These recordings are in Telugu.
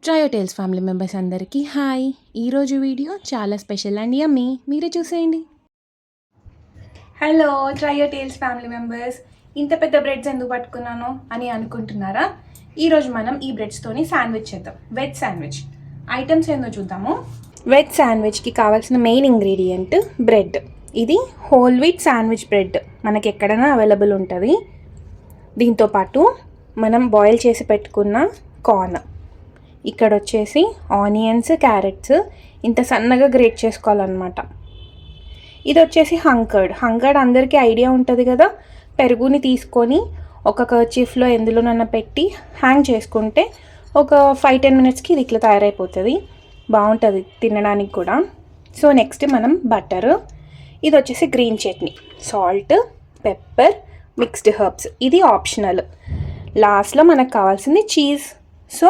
ట్రయో టేల్స్ ఫ్యామిలీ మెంబర్స్ అందరికీ హాయ్. ఈరోజు వీడియో చాలా స్పెషల్ అండ్ యమ్మీ, మీరే చూసేయండి. Hello trio tales family members, ఇంత పెద్ద బ్రెడ్స్ ఎందుకు పట్టుకున్నాను అని అనుకుంటున్నారా? ఈరోజు మనం ఈ బ్రెడ్స్తోని శాండ్విచ్ చేద్దాం. వెజ్ శాండ్విచ్ ఐటమ్స్ ఏందో చూద్దాము. వెజ్ శాండ్విచ్కి కావాల్సిన మెయిన్ ఇంగ్రీడియంట్ బ్రెడ్. ఇది హోల్ వీట్ శాండ్విచ్ బ్రెడ్ మనకి ఎక్కడైనా అవైలబుల్ ఉంటుంది. దీంతోపాటు మనం బాయిల్ చేసి పెట్టుకున్న కార్న్, ఇక్కడ వచ్చేసి ఆనియన్స్, క్యారెట్స్ ఇంత సన్నగా గ్రేట్ చేసుకోవాలన్నమాట. ఇది వచ్చేసి హంకర్డ్ అందరికీ ఐడియా ఉంటుంది కదా. పెరుగుని తీసుకొని ఒక కర్చీఫ్లో ఎందులోనన్నా పెట్టి హ్యాంగ్ చేసుకుంటే ఒక 5-10 మినిట్స్కి ఇది ఇట్లా తయారైపోతుంది. బాగుంటుంది తినడానికి కూడా. సో నెక్స్ట్ మనం బటర్, ఇది వచ్చేసి green chutney, salt, pepper, mixed herbs, ఇది ఆప్షనల్. లాస్ట్లో మనకు కావాల్సింది చీజ్. సో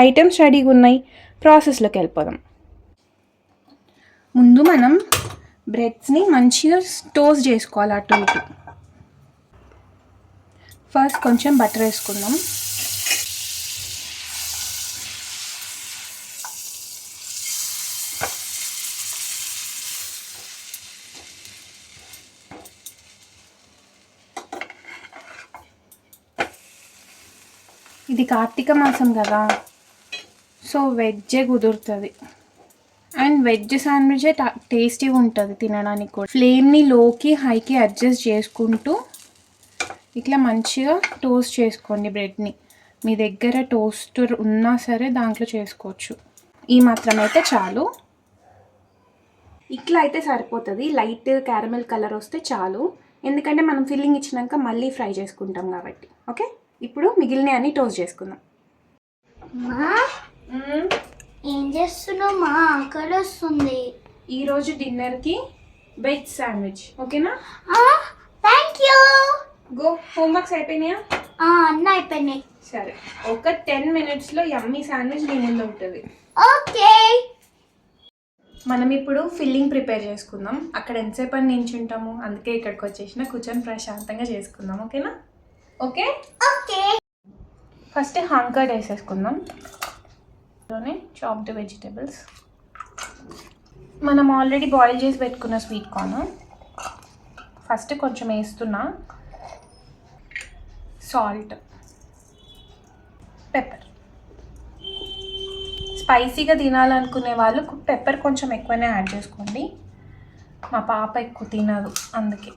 ఐటమ్స్ రెడీగా ఉన్నాయి, ప్రాసెస్లోకి వెళ్ళిపోదాం. ముందు మనం బ్రెడ్స్ని మంచిగా టోస్ట్ చేసుకోవాలి అటు ఇటు. ఫస్ట్ కొంచెం బటర్ వేసుకుందాం. ఇది కార్తీక మాసం కదా, సో వెజ్జే కుదురుతుంది. అండ్ వెజ్ శాండ్విచే టేస్టీగా ఉంటుంది తినడానికి కూడా. ఫ్లేమ్ని లోకి హైకి అడ్జస్ట్ చేసుకుంటూ ఇట్లా మంచిగా టోస్ట్ చేసుకోండి బ్రెడ్ని. మీ దగ్గర టోస్టర్ ఉన్నా సరే దాంట్లో చేసుకోవచ్చు. ఈ మాత్రం అయితే చాలు. ఇట్లా అయితే సరిపోతుంది. లైట్ క్యారమెల్ కలర్ వస్తే చాలు, ఎందుకంటే మనం ఫిల్లింగ్ ఇచ్చినాక మళ్ళీ ఫ్రై చేసుకుంటాం కాబట్టి. ఓకే, ఇప్పుడు మిగిలిన అన్ని టోస్ట్ చేసుకుందాం. ఏం చేస్తున్నావు మా? ఆకలి వస్తుంది. ఈరోజు డిన్నర్కి వెజ్ శాండ్విచ్, ఓకేనా? Thank you. గో, హోంవర్క్స్ అయిపోయినాయా? అన్నీ అయిపోయినాయి. సరే, ఒక 10 మినిట్స్లో యమ్మీ శాండ్విచ్ నీ ముందు ఉంటుంది. ఓకే, మనం ఇప్పుడు ఫిల్లింగ్ ప్రిపేర్ చేసుకుందాం. అక్కడ ఎంతసేపు అని నించుంటాము, అందుకే ఇక్కడికి వచ్చేసిన కూర్చొని ప్రశాంతంగా చేసుకుందాం. ఓకేనా? Okay okay. ఫస్ట్ హంకర్డ్ వేసేసుకుందాం. చాప్డ్ వెజిటేబుల్స్, మనం ఆల్రెడీ బాయిల్ చేసి పెట్టుకున్న స్వీట్ కార్న్ ఫస్ట్ కొంచెం వేస్తున్నా. Salt, pepper. స్పైసీగా తినాలనుకునే వాళ్ళు పెప్పర్ కొంచెం ఎక్కువనే యాడ్ చేసుకోండి. మా పాప ఎక్కువ తినదు అందుకే.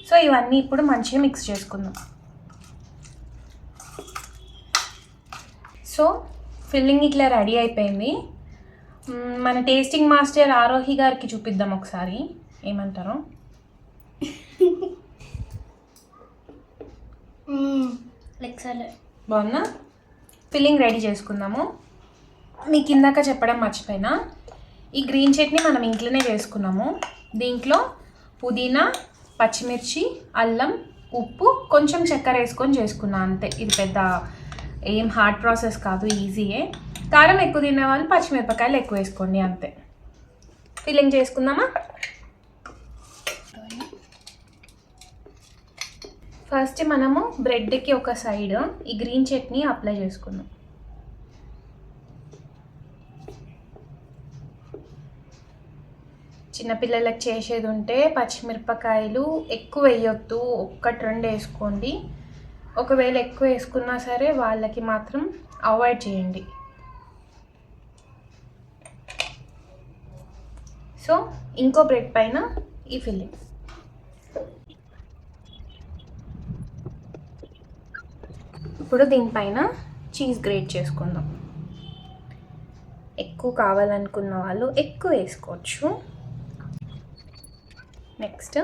సో ఇవన్నీ ఇప్పుడు మంచిగా మిక్స్ చేసుకుందాం. సో ఫిల్లింగ్ ఇట్లా రెడీ అయిపోయింది. మన టేస్టింగ్ మాస్టర్ ఆరోహి గారికి చూపిద్దాం ఒకసారి, ఏమంటారు? బాగుందా? ఫిల్లింగ్ రెడీ చేసుకుందాము. మీకు ఇందాక చెప్పడం మర్చిపోయినా, ఈ గ్రీన్ చట్నీ మనం ఇంట్లోనే చేసుకున్నాము. దీంట్లో పుదీనా, పచ్చిమిర్చి, అల్లం, ఉప్పు, కొంచెం చక్కెర వేసుకొని చేసుకున్నా అంతే. ఇది పెద్ద ఏం హార్డ్ ప్రాసెస్ కాదు, ఈజీయే. కారం ఎక్కువ తినే వాళ్ళు పచ్చిమిరపకాయలు ఎక్కువ వేసుకోండి అంతే. ఫిల్లింగ్ చేసుకుందామా? ఫస్ట్ మనము బ్రెడ్కి ఒక సైడ్ ఈ గ్రీన్ చట్నీ అప్లై చేసుకుందాం. చిన్నపిల్లలకు చేసేది ఉంటే పచ్చిమిరపకాయలు ఎక్కువ వేయొద్దు, 1-2 వేసుకోండి. ఒకవేళ ఎక్కువ వేసుకున్నా సరే వాళ్ళకి మాత్రం అవాయిడ్ చేయండి. సో ఇంకో బ్రెడ్ పైన ఈ ఫిల్లింగ్. ఇప్పుడు దీనిపైన చీజ్ గ్రేట్ చేసుకుందాం. ఎక్కువ కావాలనుకున్న వాళ్ళు ఎక్కువ వేసుకోవచ్చు. నెక్స్ట్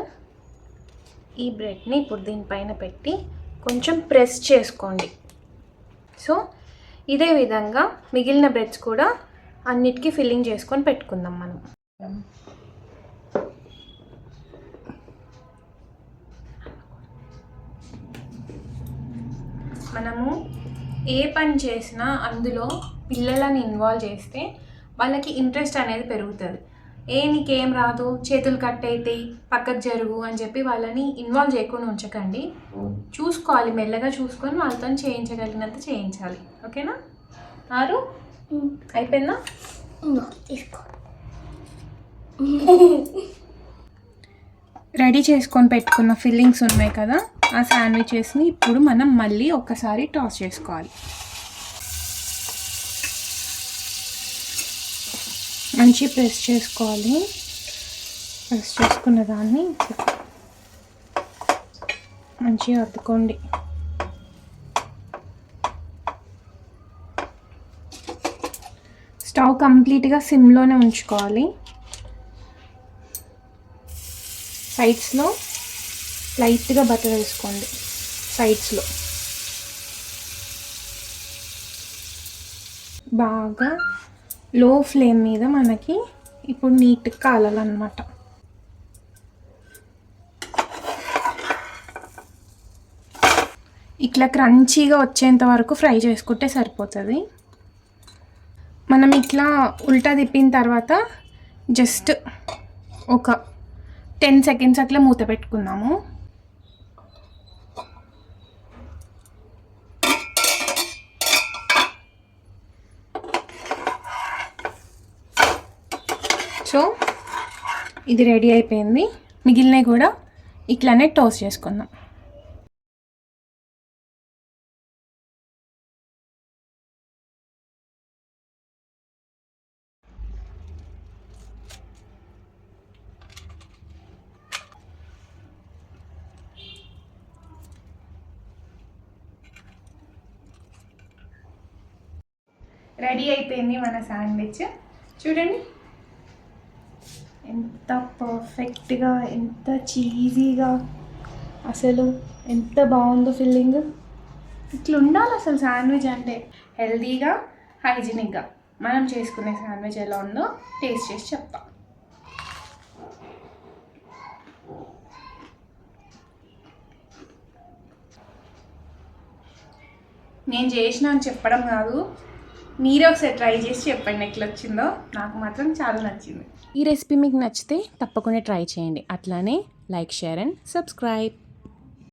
ఈ బ్రెడ్ని ఇప్పుడు దీనిపైన పెట్టి కొంచెం ప్రెస్ చేసుకోండి. సో ఇదే విధంగా మిగిలిన బ్రెడ్స్ కూడా అన్నిటికీ ఫిల్లింగ్ చేసుకొని పెట్టుకుందాం మనం. మనము ఏ పని చేసినా అందులో పిల్లలని ఇన్వాల్వ్ చేస్తే వాళ్ళకి ఇంట్రెస్ట్ అనేది పెరుగుతుంది. నీకేం రాదు, చేతులు కట్ అవుతాయి, పక్కకు జరుగు అని చెప్పి వాళ్ళని ఇన్వాల్వ్ చేయకుండా ఉంచకండి. చూసుకోవాలి, మెల్లగా చూసుకొని వాళ్ళతో చేయించగలిగినంత చేయించాలి. ఓకేనా? ఆరు అయిపోయిందా? తీసుకో. రెడీ చేసుకొని పెట్టుకున్న ఫిల్లింగ్స్ ఉన్నాయి కదా, ఆ శాండ్విచెస్ని ఇప్పుడు మనం మళ్ళీ ఒకసారి టాస్ చేసుకోవాలి. మంచి ప్రెస్ చేసుకోవాలి. ప్రెస్ చేసుకున్న దాన్ని మంచిగా అద్దుకోండి. స్టవ్ కంప్లీట్గా సిమ్లోనే ఉంచుకోవాలి. సైడ్స్లో లైట్గా బటర్ వేసుకోండి. సైడ్స్లో బాగా లో ఫ్లేమ్ మీద మనకి ఇప్పుడు నీట్గా కాలాలన్నమాట. ఇట్లా క్రంచీగా వచ్చేంత వరకు ఫ్రై చేసుకుంటే సరిపోతుంది. మనం ఇట్లా ఉల్టా తిప్పిన తర్వాత జస్ట్ ఒక 10 సెకండ్స్ అట్లా మూత పెట్టుకుందాము. సో ఇది రెడీ అయిపోయింది. మిగిలినవి కూడా ఇట్లానే టోస్ట్ చేసుకుందాం. రెడీ అయిపోయింది మన శాండ్విచ్. చూడండి ఎంత పర్ఫెక్ట్గా, ఎంత చీజీగా, అసలు ఎంత బాగుందో ఫిల్లింగ్. ఇట్లా ఉండాలి అసలు శాండ్విచ్ అంటే. హెల్తీగా, హైజీనిక్గా మనం చేసుకునే శాండ్విచ్ ఎలా ఉందో టేస్ట్ చేసి చెప్తాం. నేను చేసిన అని చెప్పడం కాదు, మీరే ఒకసారి ట్రై చేసి చెప్పండి ఎట్లా వచ్చిందో. నాకు మాత్రం చాలా నచ్చింది. ఈ రెసిపీ మీకు నచ్చితే తప్పకుండా ట్రై చేయండి. అట్లానే లైక్, షేర్ అండ్ సబ్స్క్రైబ్.